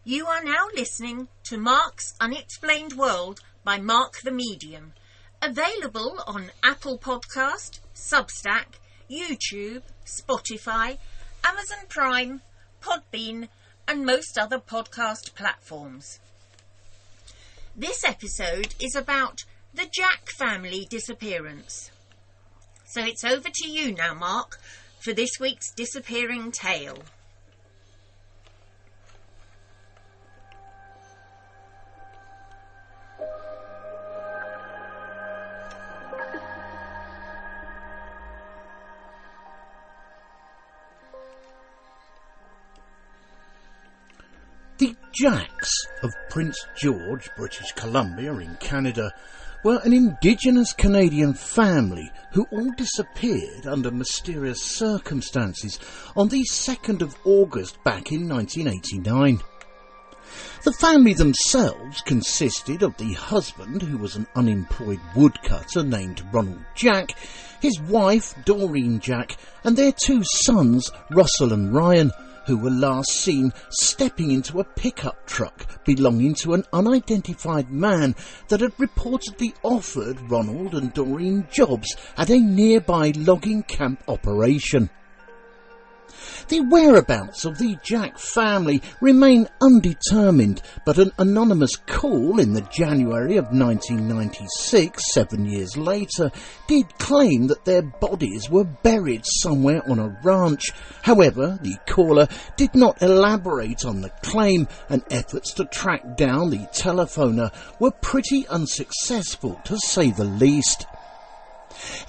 You are now listening to Mark's Unexplained World by Mark the Medium, available on Apple Podcast, Substack, YouTube, Spotify, Amazon Prime, Podbean, and most other podcast platforms. This episode is about the Jack Family Disappearance. So it's over to you now, Mark, for this week's disappearing tale. The Jacks of Prince George, British Columbia in Canada, were an Indigenous Canadian family who all disappeared under mysterious circumstances on the 2nd of August back in 1989. The family themselves consisted of the husband, who was an unemployed woodcutter named Ronald Jack, his wife Doreen Jack, and their two sons Russell and Ryan, who were last seen stepping into a pickup truck belonging to an unidentified man that had reportedly offered Ronald and Doreen jobs at a nearby logging camp operation. The whereabouts of the Jack family remain undetermined, but an anonymous call in the January of 1996, 7 years later, did claim that their bodies were buried somewhere on a ranch. However, the caller did not elaborate on the claim, and efforts to track down the telephoner were pretty unsuccessful, to say the least.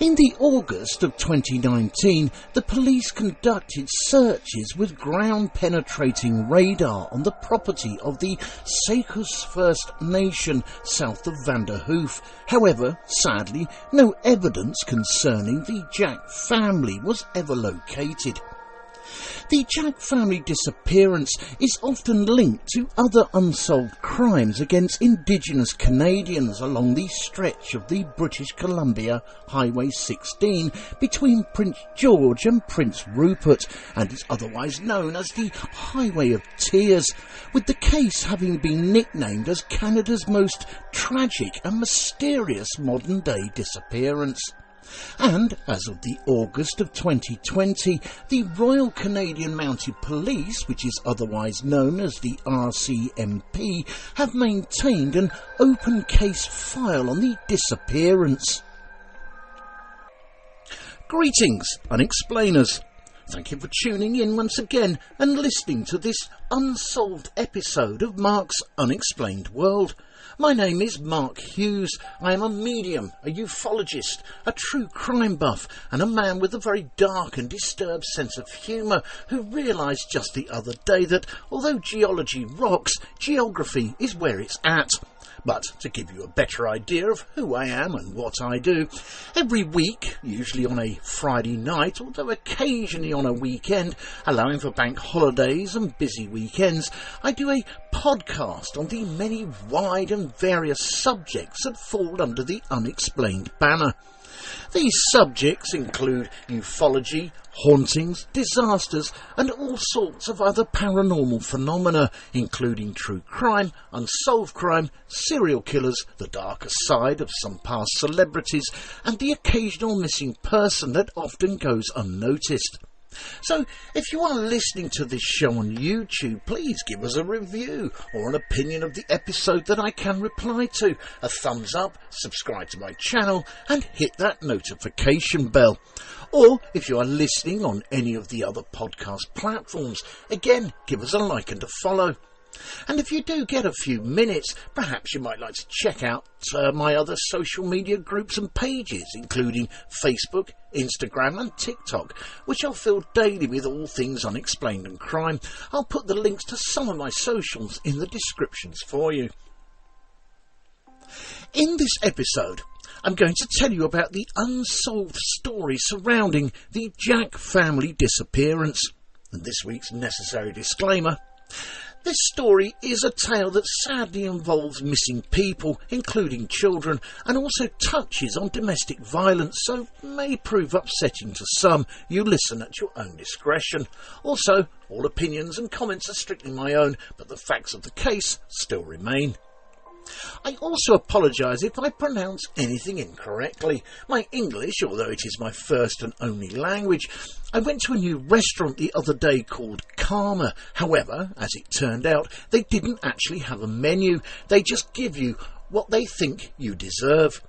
In the August of 2019, the police conducted searches with ground-penetrating radar on the property of the Sakus First Nation south of Vanderhoof. However, sadly, no evidence concerning the Jack family was ever located. The Jack family disappearance is often linked to other unsolved crimes against Indigenous Canadians along the stretch of the British Columbia Highway 16 between Prince George and Prince Rupert, and is otherwise known as the Highway of Tears, with the case having been nicknamed as Canada's most tragic and mysterious modern-day disappearance. And, as of the August of 2020, the Royal Canadian Mounted Police, which is otherwise known as the RCMP, have maintained an open case file on the disappearance. Greetings, Unexplainers. Thank you for tuning in once again and listening to this unsolved episode of Mark's Unexplained World. My name is Mark Hughes. I am a medium, a ufologist, a true crime buff, and a man with a very dark and disturbed sense of humour who realised just the other day that although geology rocks, geography is where it's at. But to give you a better idea of who I am and what I do, every week, usually on a Friday night, although occasionally on a weekend, allowing for bank holidays and busy weekends, I do a podcast on the many wide and various subjects that fall under the Unexplained banner. These subjects include ufology, hauntings, disasters, and all sorts of other paranormal phenomena, including true crime, unsolved crime, serial killers, the darker side of some past celebrities, and the occasional missing person that often goes unnoticed. So, if you are listening to this show on YouTube, please give us a review or an opinion of the episode that I can reply to, a thumbs up, subscribe to my channel, and hit that notification bell. Or, if you are listening on any of the other podcast platforms, again, give us a like and a follow. And if you do get a few minutes, perhaps you might like to check out my other social media groups and pages, including Facebook, Instagram and TikTok, which I'll fill daily with all things unexplained and crime. I'll put the links to some of my socials in the descriptions for you. In this episode, I'm going to tell you about the unsolved story surrounding the Jack family disappearance. And this week's necessary disclaimer: This story is a tale that sadly involves missing people, including children, and also touches on domestic violence, so may prove upsetting to some. You listen at your own discretion. Also, all opinions and comments are strictly my own, but the facts of the case still remain. I also apologise if I pronounce anything incorrectly. My English, although it is my first and only language, I went to a new restaurant the other day called Karma. However, as it turned out, they didn't actually have a menu. They just give you what they think you deserve.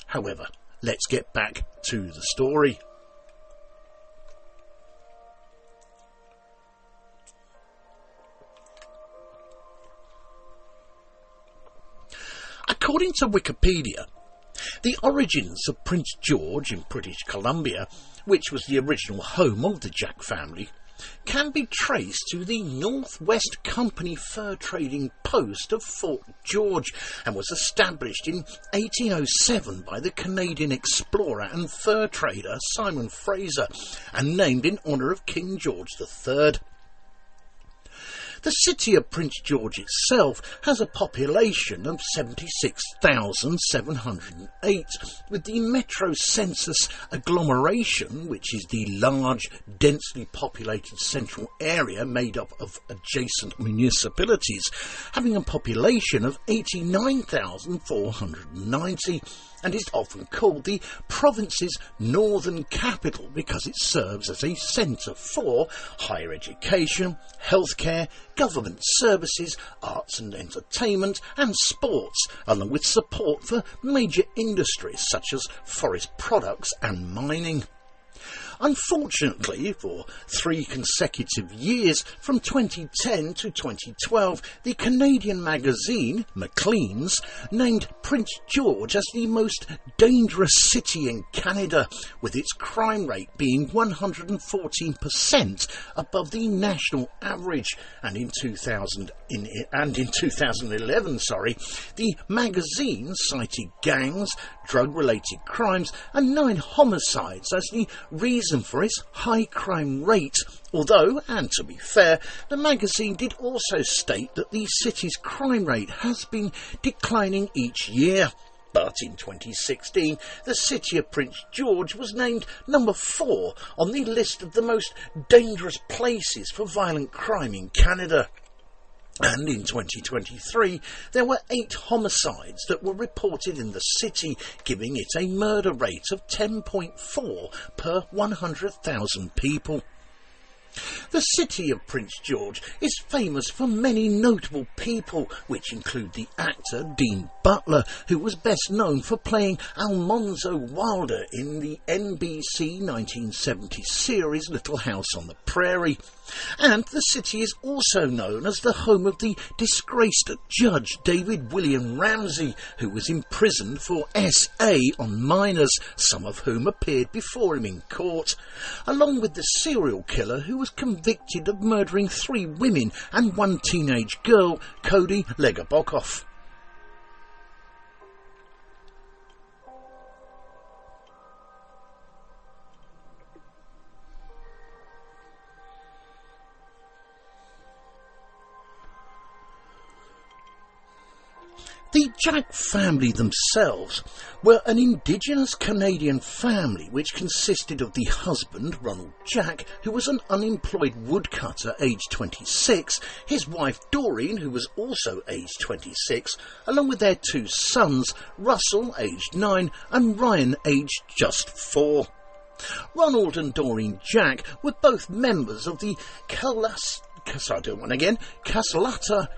However, let's get back to the story. According to Wikipedia, the origins of Prince George in British Columbia, which was the original home of the Jack family, can be traced to the North West Company fur trading post of Fort George and was established in 1807 by the Canadian explorer and fur trader Simon Fraser and named in honour of King George III. The city of Prince George itself has a population of 76,708, with the metro census agglomeration, which is the large, densely populated central area made up of adjacent municipalities, having a population of 89,490, and is often called the province's northern capital because it serves as a centre for higher education, healthcare, government services, arts and entertainment and sports, along with support for major industries such as forest products and mining. Unfortunately, for 3 consecutive years, from 2010 to 2012, the Canadian magazine, Maclean's, named Prince George as the most dangerous city in Canada, with its crime rate being 114% above the national average. And in 2011, the magazine cited gangs, drug-related crimes and 9 homicides as the reason for its high crime rate, although, and to be fair, the magazine did also state that the city's crime rate has been declining each year. But in 2016, the city of Prince George was named number 4 on the list of the most dangerous places for violent crime in Canada. And in 2023, there were 8 homicides that were reported in the city, giving it a murder rate of 10.4 per 100,000 people. The city of Prince George is famous for many notable people, which include the actor Dean Butler, who was best known for playing Alonzo Wilder in the NBC 1970 series Little House on the Prairie. And the city is also known as the home of the disgraced Judge David William Ramsey, who was imprisoned for SA on minors, some of whom appeared before him in court, along with the serial killer who was convicted of murdering 3 women and 1 teenage girl, Cody Legabokov. The Jack family themselves were an Indigenous Canadian family which consisted of the husband, Ronald Jack, who was an unemployed woodcutter aged 26, his wife Doreen, who was also aged 26, along with their 2 sons, Russell, aged 9, and Ryan, aged just 4. Ronald and Doreen Jack were both members of the Casalata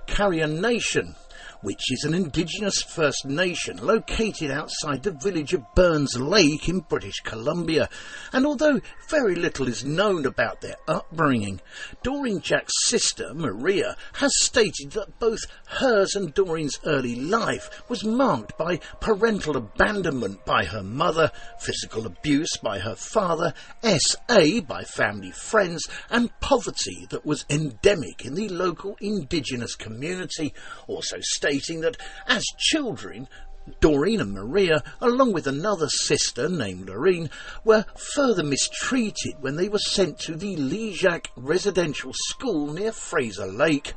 Carrion Nation, which is an Indigenous First Nation located outside the village of Burns Lake in British Columbia. And although very little is known about their upbringing, Doreen Jack's sister, Maria, has stated that both hers and Doreen's early life was marked by parental abandonment by her mother, physical abuse by her father, SA by family friends, and poverty that was endemic in the local Indigenous community, also stating that as children, Doreen and Maria, along with another sister named Lorraine, were further mistreated when they were sent to the Lejac residential school near Fraser Lake.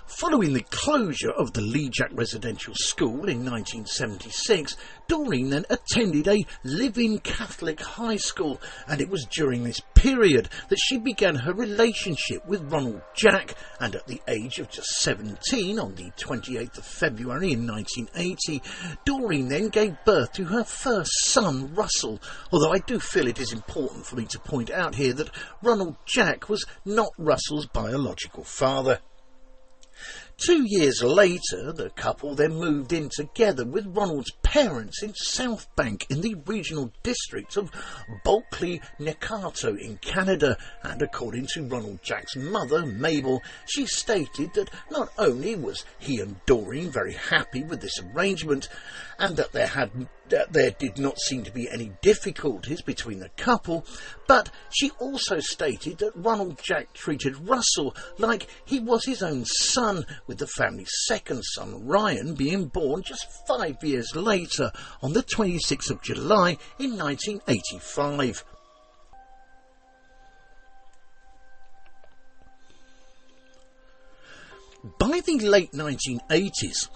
Following the closure of the Lee Jack Residential School in 1976, Doreen then attended a live-in Catholic high school, and it was during this period that she began her relationship with Ronald Jack, and at the age of just 17, on the 28th of February in 1980, Doreen then gave birth to her first son, Russell, although I do feel it is important for me to point out here that Ronald Jack was not Russell's biological father. 2 years later, the couple then moved in together with Ronald's parents in South Bank in the regional district of Bulkley-Nekato in Canada, and according to Ronald Jack's mother, Mabel, she stated that not only was he and Doreen very happy with this arrangement, and that there did not seem to be any difficulties between the couple, but she also stated that Ronald Jack treated Russell like he was his own son, with the family's second son, Ryan, being born just 5 years later on the 26th of July in 1985. By the late 1980s,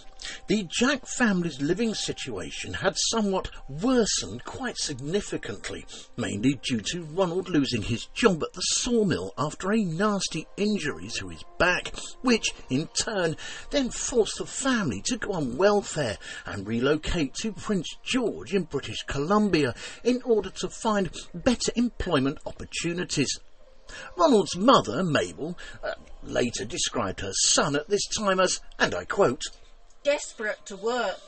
the Jack family's living situation had somewhat worsened quite significantly, mainly due to Ronald losing his job at the sawmill after a nasty injury to his back, which in turn then forced the family to go on welfare and relocate to Prince George in British Columbia in order to find better employment opportunities. Ronald's mother, Mabel, later described her son at this time as, and I quote, desperate to work.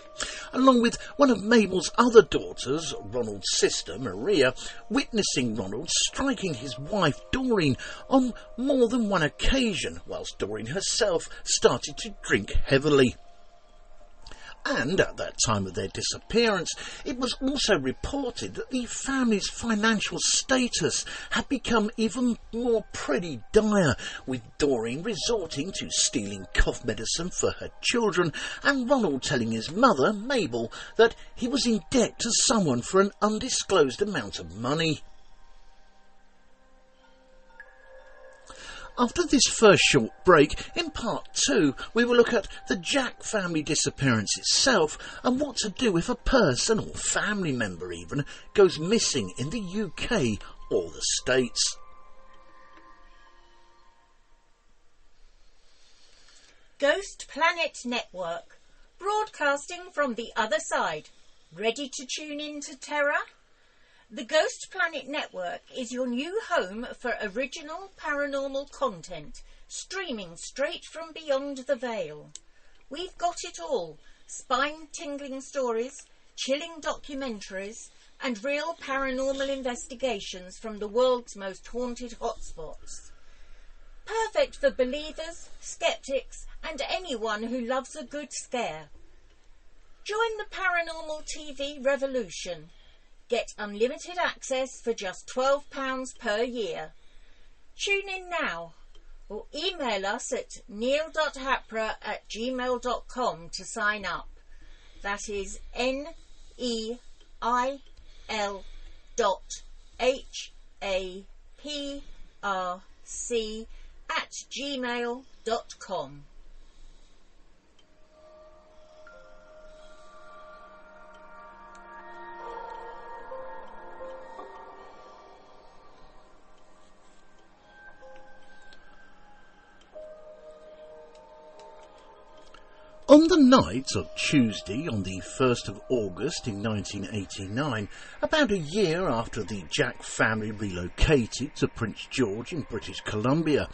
Along with one of Mabel's other daughters, Ronald's sister, Maria, witnessing Ronald striking his wife, Doreen, on more than one occasion, whilst Doreen herself started to drink heavily. And at that time of their disappearance, it was also reported that the family's financial status had become even more pretty dire, with Doreen resorting to stealing cough medicine for her children, and Ronald telling his mother, Mabel, that he was in debt to someone for an undisclosed amount of money. After this first short break, in part 2, we will look at the Jack family disappearance itself and what to do if a person, or family member even, goes missing in the UK or the States. Ghost Planet Network, broadcasting from the other side. Ready to tune in to terror? The Ghost Planet Network is your new home for original paranormal content, streaming straight from beyond the veil. We've got it all: spine-tingling stories, chilling documentaries, and real paranormal investigations from the world's most haunted hotspots. Perfect for believers, skeptics, and anyone who loves a good scare. Join the paranormal TV revolution. Get unlimited access for just £12 per year. Tune in now or email us at neil.hapra@gmail.com to sign up. That is neil.haprc@gmail.com. On the night of Tuesday, on the 1st of August in 1989, about a year after the Jack family relocated to Prince George in British Columbia,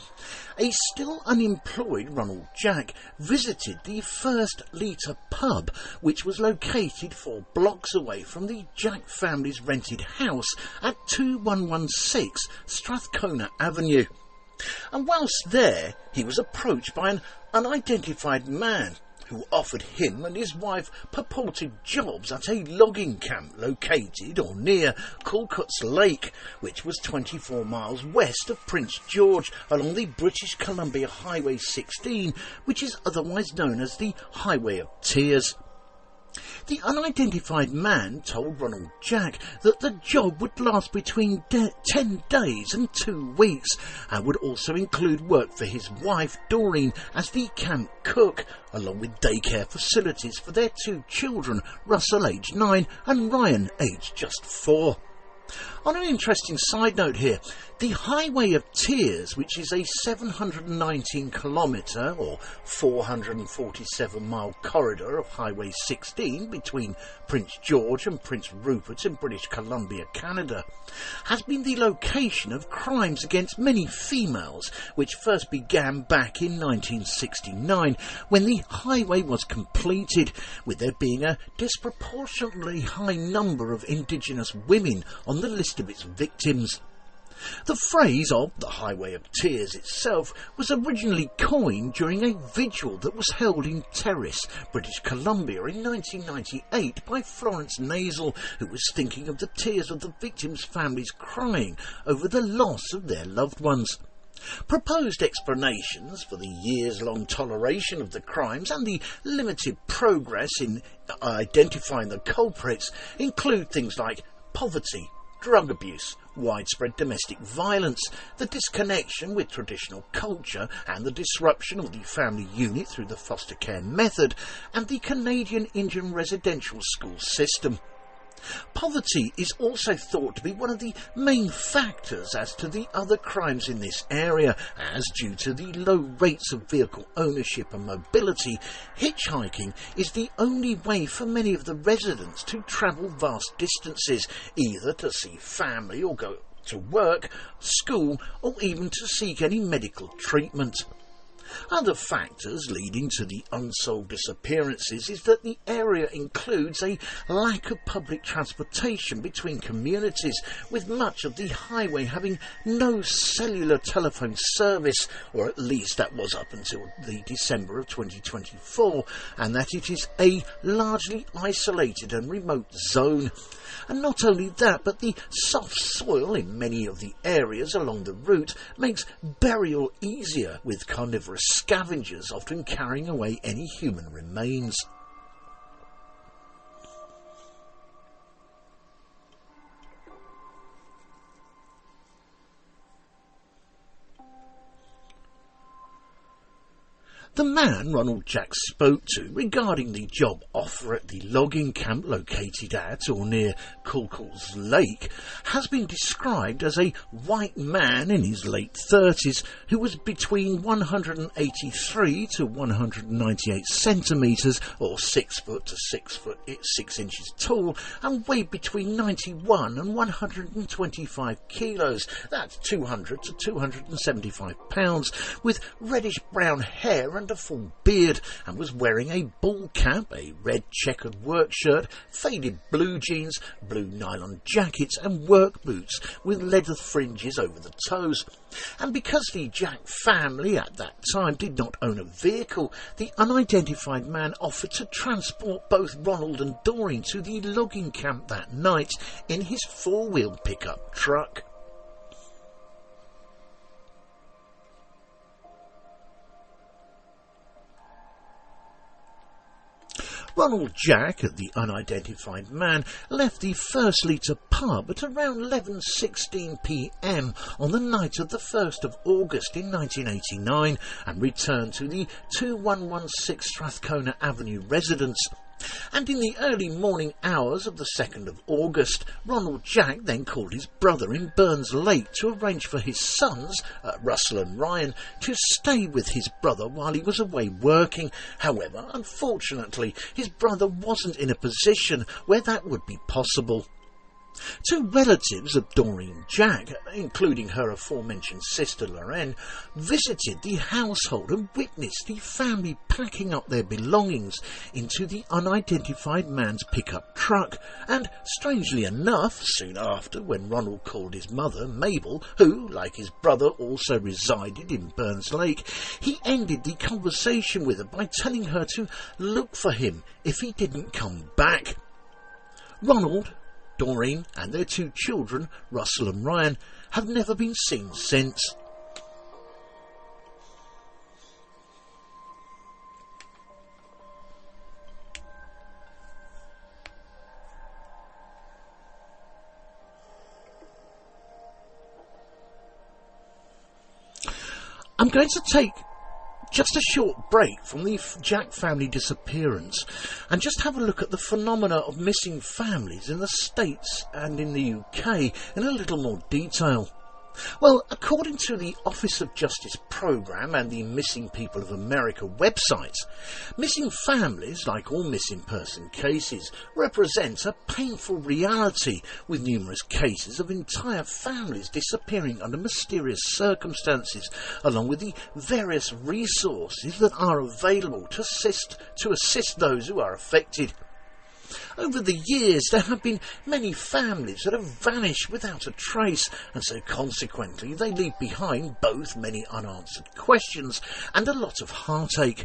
a still unemployed Ronald Jack visited the First Litre pub, which was located 4 blocks away from the Jack family's rented house at 2116 Strathcona Avenue. And whilst there, he was approached by an unidentified man who offered him and his wife purported jobs at a logging camp located or near Calcutt's Lake, which was 24 miles west of Prince George along the British Columbia Highway 16, which is otherwise known as the Highway of Tears. The unidentified man told Ronald Jack that the job would last between 10 days and 2 weeks and would also include work for his wife Doreen as the camp cook, along with daycare facilities for their 2 children, Russell aged 9 and Ryan aged just 4. On an interesting side note here, the Highway of Tears, which is a 719 kilometre or 447 mile corridor of Highway 16 between Prince George and Prince Rupert in British Columbia, Canada, has been the location of crimes against many females, which first began back in 1969 when the highway was completed, with there being a disproportionately high number of Indigenous women on the list of its victims. The phrase of the Highway of Tears itself was originally coined during a vigil that was held in Terrace, British Columbia in 1998 by Florence Nasal, who was thinking of the tears of the victims' families crying over the loss of their loved ones. Proposed explanations for the years-long toleration of the crimes and the limited progress in identifying the culprits include things like poverty, drug abuse, widespread domestic violence, the disconnection with traditional culture and the disruption of the family unit through the foster care method, and the Canadian Indian residential school system. Poverty is also thought to be one of the main factors as to the other crimes in this area, as due to the low rates of vehicle ownership and mobility, hitchhiking is the only way for many of the residents to travel vast distances, either to see family or go to work, school, or even to seek any medical treatment. Other factors leading to the unsolved disappearances is that the area includes a lack of public transportation between communities, with much of the highway having no cellular telephone service, or at least that was up until the December of 2024, and that it is a largely isolated and remote zone. And not only that, but the soft soil in many of the areas along the route makes burial easier, with carnivorous scavengers often carrying away any human remains. The man Ronald Jack spoke to regarding the job offer at the logging camp located at or near Kulkul's Lake has been described as a white man in his late 30s who was between 183 to 198 centimetres or 6 foot to 6 foot 6 inches tall, and weighed between 91 and 125 kilos, that's 200 to 275 pounds, with reddish brown hair and a full beard, and was wearing a ball cap, a red checkered work shirt, faded blue jeans, blue nylon jackets and work boots with leather fringes over the toes. And because the Jack family at that time did not own a vehicle, the unidentified man offered to transport both Ronald and Doreen to the logging camp that night in his 4-wheel pickup truck. Ronald Jack, the unidentified man, left the First Litre pub at around 11:16 p.m. on the night of the 1st of August in 1989 and returned to the 2116 Strathcona Avenue residence. And in the early morning hours of the 2nd of August, Ronald Jack then called his brother in Burns Lake to arrange for his sons, Russell and Ryan, to stay with his brother while he was away working. However, unfortunately, his brother wasn't in a position where that would be possible. 2 relatives of Doreen Jack, including her aforementioned sister Lorraine, visited the household and witnessed the family packing up their belongings into the unidentified man's pickup truck, and strangely enough, soon after, when Ronald called his mother, Mabel, who, like his brother, also resided in Burns Lake, he ended the conversation with her by telling her to look for him if he didn't come back. Ronald, Doreen and their 2 children, Russell and Ryan, have never been seen since. I'm going to take just a short break from the Jack Family Disappearance and just have a look at the phenomena of missing families in the States and in the UK in a little more detail. Well, according to the Office of Justice Programme and the Missing People of America websites, missing families, like all missing person cases, represent a painful reality, with numerous cases of entire families disappearing under mysterious circumstances, along with the various resources that are available to assist those who are affected. Over the years, there have been many families that have vanished without a trace, and so consequently they leave behind both many unanswered questions and a lot of heartache.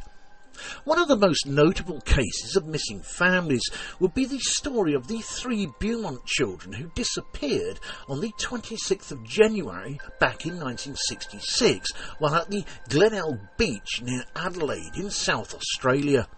One of the most notable cases of missing families would be the story of the 3 Beaumont children who disappeared on the 26th of January back in 1966 while at the Glenelg Beach near Adelaide in South Australia.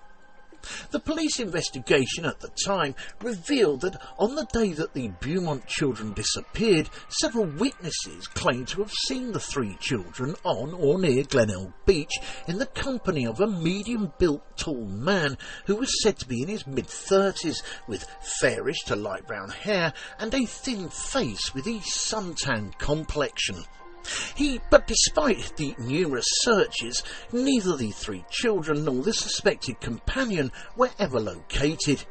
The police investigation at the time revealed that on the day that the Beaumont children disappeared, several witnesses claimed to have seen the 3 children on or near Glenelg Beach in the company of a medium-built tall man who was said to be in his mid-30s, with fairish to light brown hair and a thin face with a suntan complexion. But despite the numerous searches, neither the 3 children nor the suspected companion were ever located.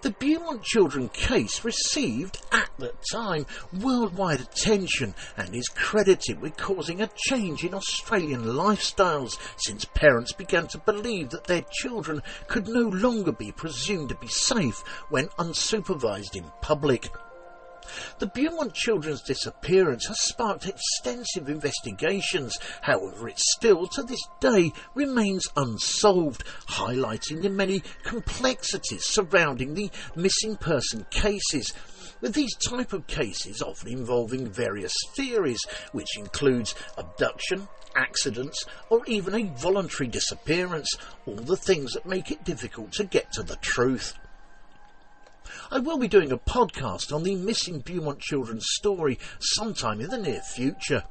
The Beaumont children case received, at the time, worldwide attention and is credited with causing a change in Australian lifestyles, since parents began to believe that their children could no longer be presumed to be safe when unsupervised in public. The Beaumont children's disappearance has sparked extensive investigations, however it still to this day remains unsolved, highlighting the many complexities surrounding the missing person cases, with these type of cases often involving various theories, which includes abduction, accidents, or even a voluntary disappearance, all the things that make it difficult to get to the truth. I will be doing a podcast on the missing Beaumont children's story sometime in the near future.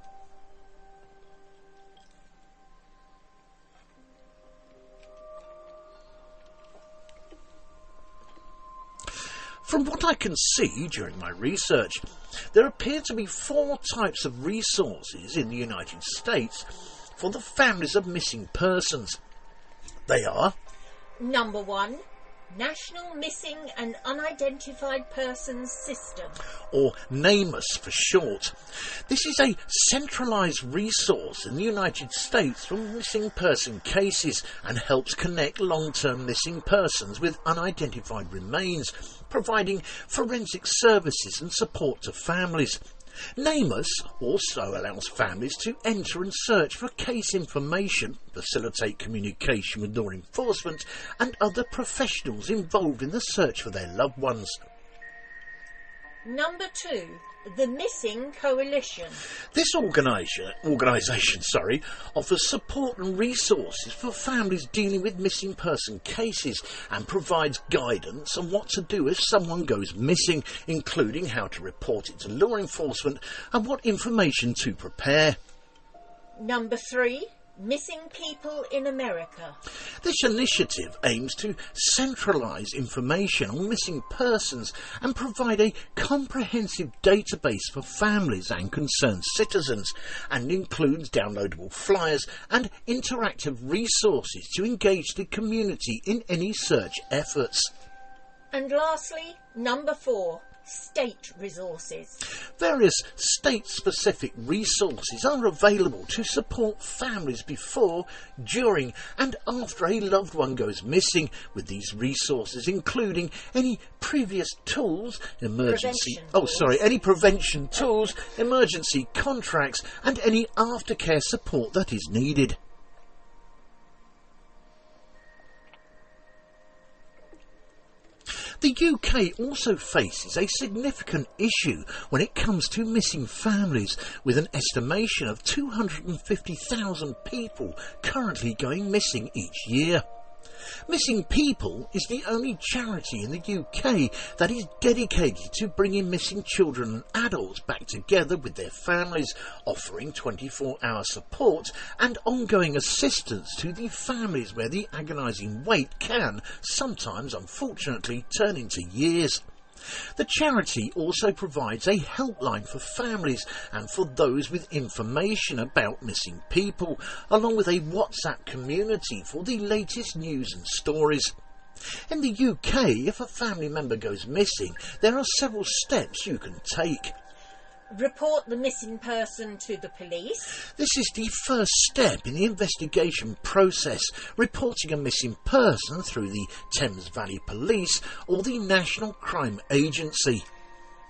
From what I can see during my research, there appear to be 4 types of resources in the United States for the families of missing persons. They are: Number 1, National Missing and Unidentified Persons System, or NAMUS for short. This is a centralised resource in the United States for missing person cases and helps connect long-term missing persons with unidentified remains, providing forensic services and support to families. NAMUS also allows families to enter and search for case information, facilitate communication with law enforcement and other professionals involved in the search for their loved ones. Number 2, the Missing Coalition. This organisation offers support and resources for families dealing with missing person cases and provides guidance on what to do if someone goes missing, including how to report it to law enforcement and what information to prepare. Number 3, Missing People in America. This initiative aims to centralise information on missing persons and provide a comprehensive database for families and concerned citizens, and includes downloadable flyers and interactive resources to engage the community in any search efforts. And lastly, number 4, State resources. Various state-specific resources are available to support families before, during and after a loved one goes missing, with these resources including any previous tools, any prevention tools, emergency contracts and any aftercare support that is needed. The UK also faces a significant issue when it comes to missing families, with an estimation of 250,000 people currently going missing each year. Missing People is the only charity in the UK that is dedicated to bringing missing children and adults back together with their families, offering 24-hour support and ongoing assistance to the families where the agonising wait can sometimes, unfortunately, turn into years. The charity also provides a helpline for families and for those with information about missing people, along with a WhatsApp community for the latest news and stories. In the UK, if a family member goes missing, there are several steps you can take. Report the missing person to the police. This is the first step in the investigation process, reporting a missing person through the Thames Valley Police or the National Crime Agency.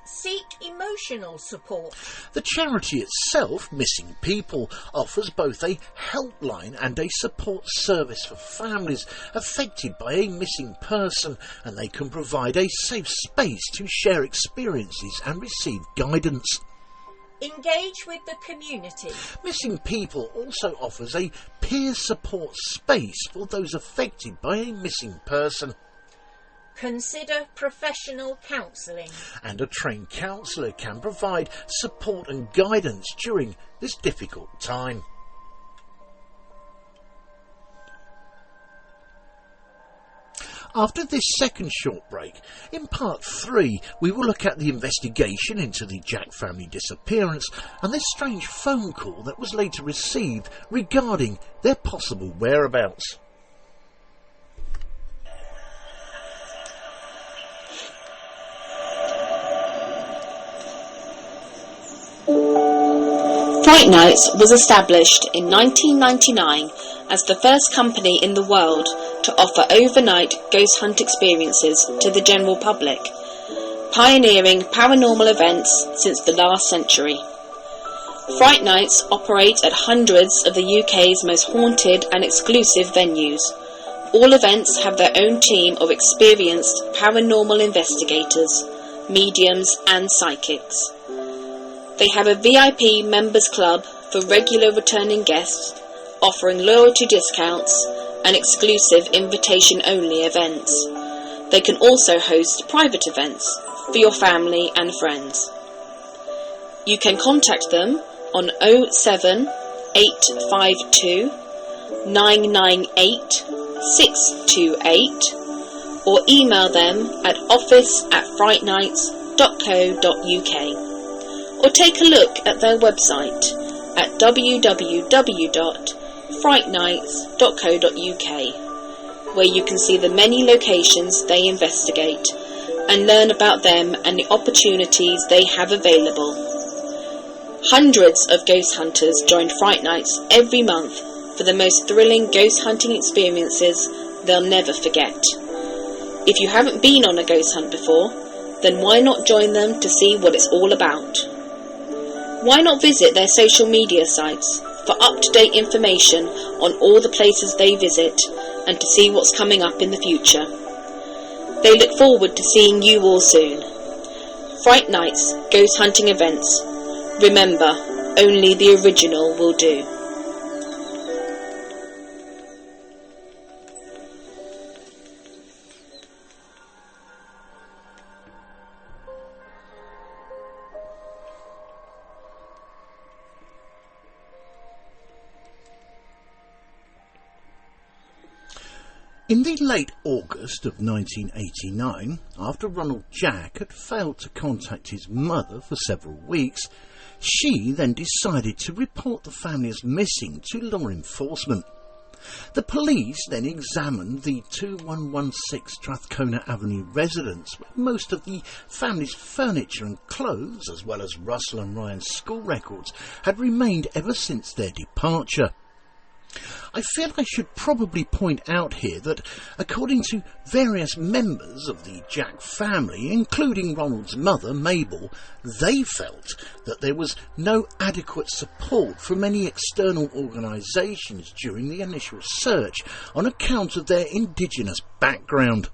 Seek emotional support. The charity itself, Missing People, offers both a helpline and a support service for families affected by a missing person, and they can provide a safe space to share experiences and receive guidance. Engage with the community. Missing People also offers a peer support space for those affected by a missing person. Consider professional counselling. And a trained counsellor can provide support and guidance during this difficult time. After this second short break, in part 3, we will look at the investigation into the Jack family disappearance and this strange phone call that was later received regarding their possible whereabouts. Fright Nights was established in 1999 as the first company in the world to offer overnight ghost hunt experiences to the general public, pioneering paranormal events since the last century. Fright Nights operate at hundreds of the UK's most haunted and exclusive venues. All events have their own team of experienced paranormal investigators, mediums and psychics. They have a VIP members club for regular returning guests, offering loyalty discounts and exclusive invitation-only events. They can also host private events for your family and friends. You can contact them on 07 852 998 628 or email them at office@frightnights.co.uk. Or take a look at their website at www.frightnights.co.uk, where you can see the many locations they investigate and learn about them and the opportunities they have available. Hundreds of ghost hunters join Fright Nights every month for the most thrilling ghost hunting experiences they'll never forget. If you haven't been on a ghost hunt before, then why not join them to see what it's all about? Why not visit their social media sites for up-to-date information on all the places they visit and to see what's coming up in the future? They look forward to seeing you all soon. Fright Nights Ghost Hunting Events. Remember, only the original will do. In the late August of 1989, after Ronald Jack had failed to contact his mother for several weeks, she then decided to report the family as missing to law enforcement. The police then examined the 2116 Strathcona Avenue residence, where most of the family's furniture and clothes, as well as Russell and Ryan's school records, had remained ever since their departure. I feel I should probably point out here that, according to various members of the Jack family, including Ronald's mother, Mabel, they felt that there was no adequate support from any external organisations during the initial search on account of their Indigenous background.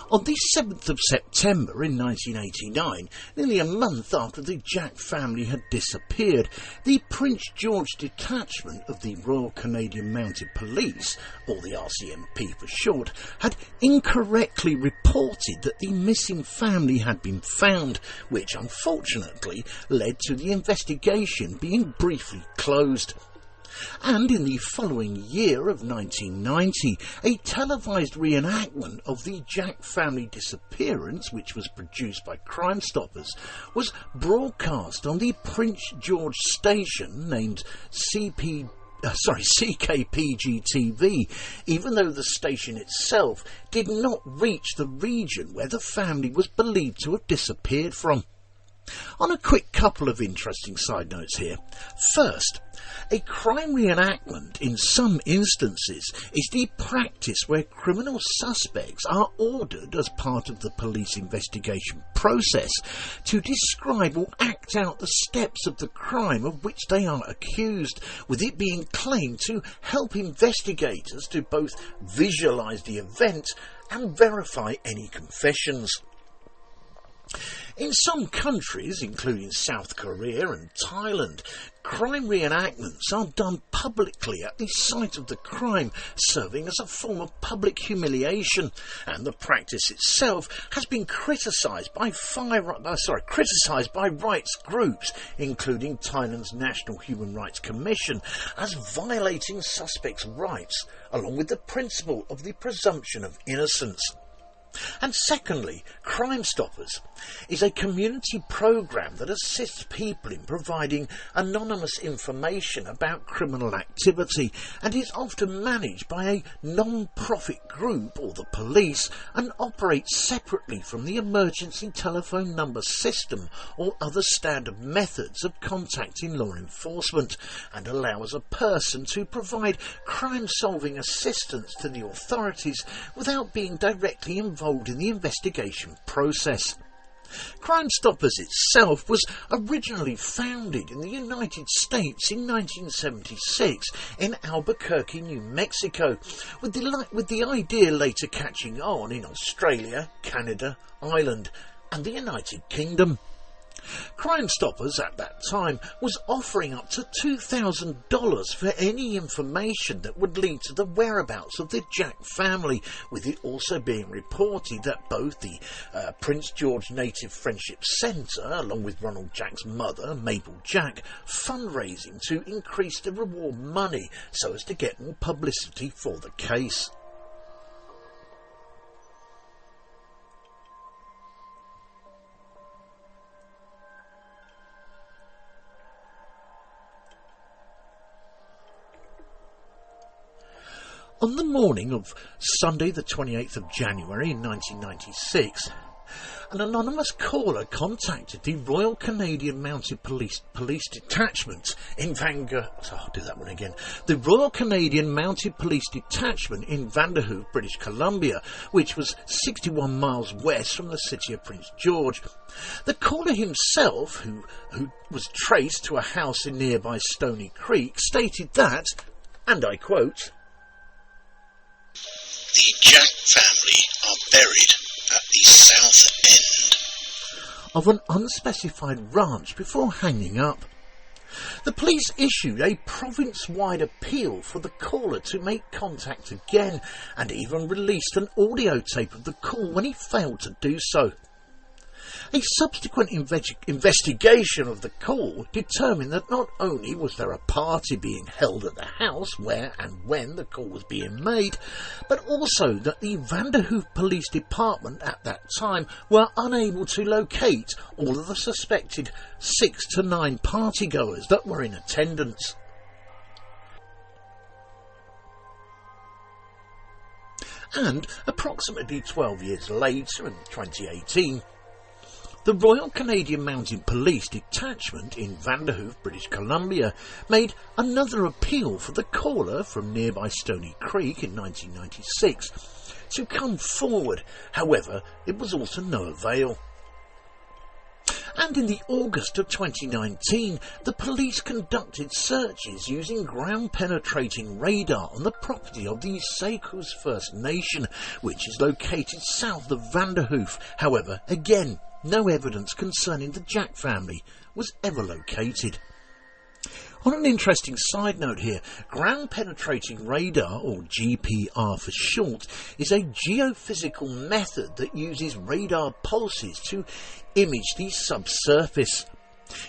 On the 7th of September in 1989, nearly a month after the Jack family had disappeared, the Prince George Detachment of the Royal Canadian Mounted Police, or the RCMP for short, had incorrectly reported that the missing family had been found, which unfortunately led to the investigation being briefly closed. And in the following year of 1990, a televised reenactment of the Jack Family Disappearance, which was produced by Crime Stoppers, was broadcast on the Prince George station named CKPG-TV, even though the station itself did not reach the region where the family was believed to have disappeared from. On a quick couple of interesting side notes here. First, a crime reenactment in some instances is the practice where criminal suspects are ordered as part of the police investigation process to describe or act out the steps of the crime of which they are accused, with it being claimed to help investigators to both visualise the event and verify any confessions. In some countries, including South Korea and Thailand, crime reenactments are done publicly at the site of the crime, serving as a form of public humiliation, and the practice itself has been criticised by rights groups, including Thailand's National Human Rights Commission, as violating suspects' rights, along with the principle of the presumption of innocence. And secondly, Crime Stoppers is a community programme that assists people in providing anonymous information about criminal activity, and is often managed by a non-profit group or the police, and operates separately from the emergency telephone number system or other standard methods of contacting law enforcement, and allows a person to provide crime-solving assistance to the authorities without being directly involved in the investigation process. Crime Stoppers itself was originally founded in the United States in 1976 in Albuquerque, New Mexico, with the idea later catching on in Australia, Canada, Ireland and the United Kingdom. Crime Stoppers at that time was offering up to $2,000 for any information that would lead to the whereabouts of the Jack family, with it also being reported that both the Prince George Native Friendship Centre, along with Ronald Jack's mother, Mabel Jack, fundraising to increase the reward money so as to get more publicity for the case. On the morning of Sunday the 28th of January in 1996, an anonymous caller contacted the Royal Canadian Mounted Police Detachment in The Royal Canadian Mounted Police Detachment in Vanderhoof, British Columbia, which was 61 miles west from the city of Prince George. The caller himself, who was traced to a house in nearby Stony Creek, stated that, and I quote, "The Jack family are buried at the south end of an unspecified ranch before hanging up. The police issued a province-wide appeal for the caller to make contact again, and even released an audio tape of the call when he failed to do so. A subsequent investigation of the call determined that not only was there a party being held at the house where and when the call was being made, but also that the Vanderhoof Police Department at that time were unable to locate all of the suspected 6 to 9 partygoers that were in attendance. And approximately 12 years later, in 2018, the Royal Canadian Mounted Police Detachment in Vanderhoof, British Columbia, made another appeal for the caller from nearby Stony Creek in 1996 to come forward. However, it was all to no avail. And in the August of 2019, the police conducted searches using ground-penetrating radar on the property of the Sakus First Nation, which is located south of Vanderhoof. However, again, no evidence concerning the Jack family was ever located. On an interesting side note here, ground-penetrating radar, or GPR for short, is a geophysical method that uses radar pulses to image the subsurface.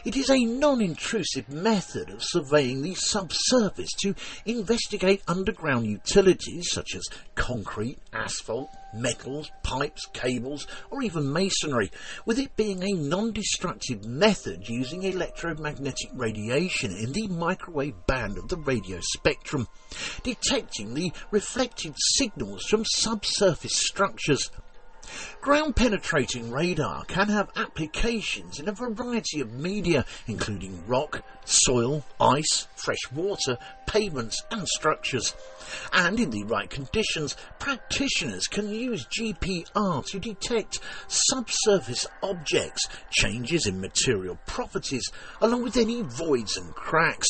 It is a non-intrusive method of surveying the subsurface to investigate underground utilities such as concrete, asphalt, metals, pipes, cables, or even masonry, with it being a non-destructive method using electromagnetic radiation in the microwave band of the radio spectrum, detecting the reflected signals from subsurface structures. Ground-penetrating radar can have applications in a variety of media, including rock, soil, ice, fresh water, pavements and structures. And in the right conditions, practitioners can use GPR to detect subsurface objects, changes in material properties, along with any voids and cracks.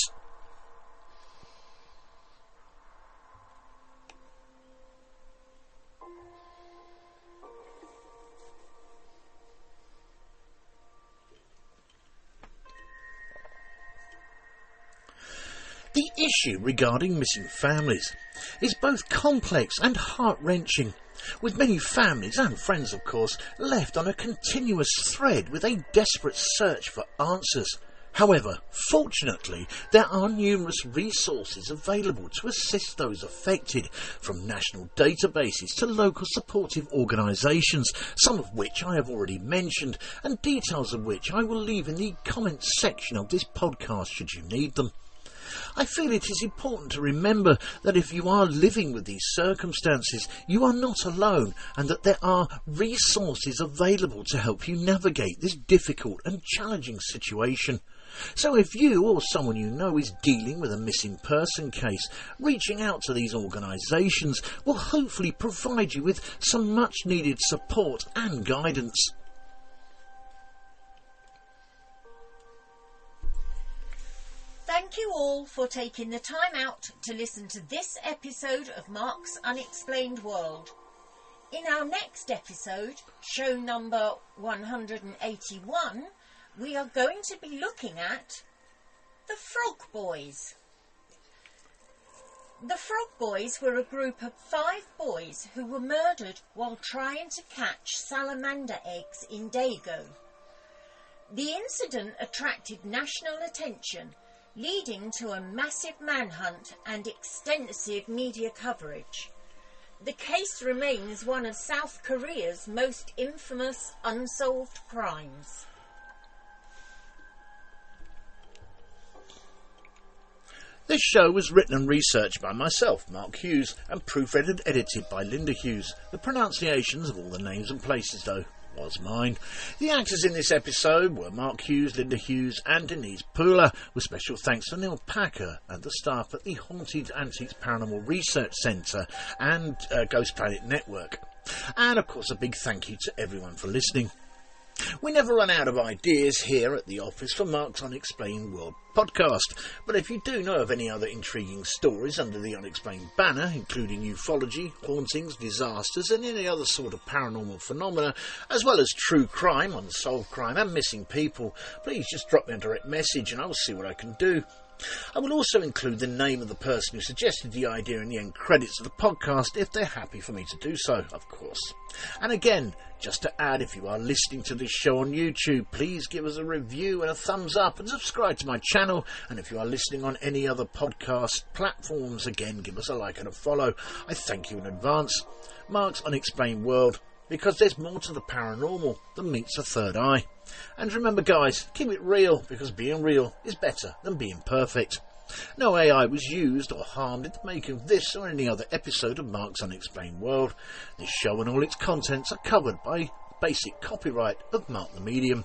The issue regarding missing families is both complex and heart-wrenching, with many families and friends, of course, left on a continuous thread with a desperate search for answers. However, fortunately, there are numerous resources available to assist those affected, from national databases to local supportive organisations, some of which I have already mentioned, and details of which I will leave in the comments section of this podcast should you need them. I feel it is important to remember that if you are living with these circumstances, you are not alone, and that there are resources available to help you navigate this difficult and challenging situation. So if you or someone you know is dealing with a missing person case, reaching out to these organisations will hopefully provide you with some much needed support and guidance. Thank you all for taking the time out to listen to this episode of Mark's Unexplained World. In our next episode, show number 181, we are going to be looking at the Frog Boys. The Frog Boys were a group of 5 boys who were murdered while trying to catch salamander eggs in Dago. The incident attracted national attention, leading to a massive manhunt and extensive media coverage. The case remains one of South Korea's most infamous unsolved crimes. This show was written and researched by myself, Mark Hughes, and proofread and edited by Linda Hughes. The pronunciations of all the names and places, though, was mine. The actors in this episode were Mark Hughes, Linda Hughes and Denise Poolar, with special thanks to Neil Packer and the staff at the Haunted Antiques Paranormal Research Centre and Ghost Planet Network. And of course a big thank you to everyone for listening. We never run out of ideas here at the office for Mark's Unexplained World podcast, but if you do know of any other intriguing stories under the Unexplained banner, including ufology, hauntings, disasters and any other sort of paranormal phenomena, as well as true crime, unsolved crime and missing people, please just drop me a direct message and I will see what I can do. I will also include the name of the person who suggested the idea in the end credits of the podcast if they're happy for me to do so, of course. And again, just to add, if you are listening to this show on YouTube, please give us a review and a thumbs up and subscribe to my channel. And if you are listening on any other podcast platforms, again, give us a like and a follow. I thank you in advance. Mark's Unexplained World, because there's more to the paranormal than meets a third eye. And remember guys, keep it real, because being real is better than being perfect. No AI was used or harmed in the making of this or any other episode of Mark's Unexplained World. This show and all its contents are covered by basic copyright of Mark the Medium.